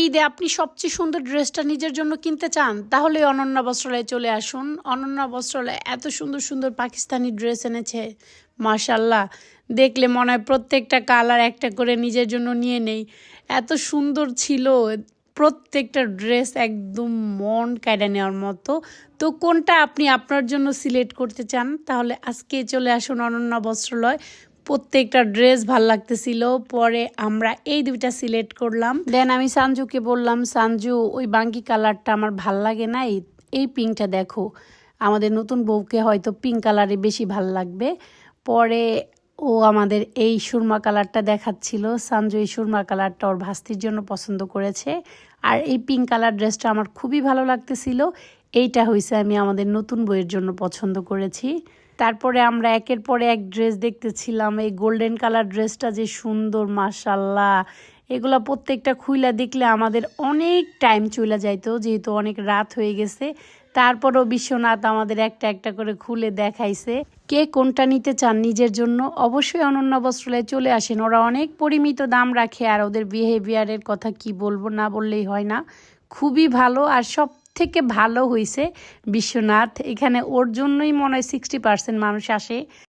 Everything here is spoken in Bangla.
ঈদে আপনি সবচেয়ে সুন্দর ড্রেসটা নিজের জন্য কিনতে চান, তাহলে অনন্যা বস্ত্রালয়ে চলে আসুন। অনন্যা বস্ত্রালয়ে এত সুন্দর সুন্দর পাকিস্তানি ড্রেস এনেছে, মাশাল্লাহ। দেখলে মনে হয় প্রত্যেকটা কালার একটা করে নিজের জন্য নিয়ে নেই, এত সুন্দর ছিল। প্রত্যেকটা ড্রেস একদম মন কাড়া নেওয়ার মতো। তো কোনটা আপনি আপনার জন্য সিলেক্ট করতে চান, তাহলে আজকে চলে আসুন অনন্যা বস্ত্রালয়। প্রত্যেকটা ড্রেস ভাল লাগতেছিল, পরে আমরা এই দুইটা সিলেক্ট করলাম। দেন আমি সানজুকে বললাম, সানজু ওই বাঙ্গি কালারটা আমার ভাল লাগে না, এই পিঙ্কটা দেখো। আমাদের নতুন বউকে হয়তো পিঙ্ক কালারে বেশি ভাল লাগবে। পরে ও আমাদের এই সুরমা কালারটা দেখাচ্ছিল। সানজু এই সুরমা কালারটা ওর ভাস্তির জন্য পছন্দ করেছে, আর এই পিঙ্ক কালার ড্রেসটা আমার খুবই ভালো লাগতেছিল। এইটা হয়েছে আমি আমাদের নতুন বউয়ের জন্য পছন্দ করেছি। তারপরে আমরা একের পরে এক ড্রেস দেখতেছিলাম। এই গোল্ডেন কালার ড্রেসটা যে সুন্দর, মাশাল্লাহ। এগুলা প্রত্যেকটা খুইলা দেখলে আমাদের অনেক টাইম চলে যাইতো, যেহেতু অনেক রাত হয়ে গেছে। তারপরও বিশ্বনাথ আমাদের একটা একটা করে খুলে দেখাইছে। কে কোনটা নিতে চান নিজের জন্য, অবশ্যই অনন্যা বস্ত্রালয়ে চলে আসেন। ওরা অনেক পরিমিত দাম রাখে, আর ওদের বিহেভিয়ারের কথা কি বলবো, না বললেই হয় না। খুবই ভালো। আর সব থেকে ভালো হয়েছে বিশ্বনাথ, এখানে ওর জন্যই মনে হয় 60% মানুষ আসে।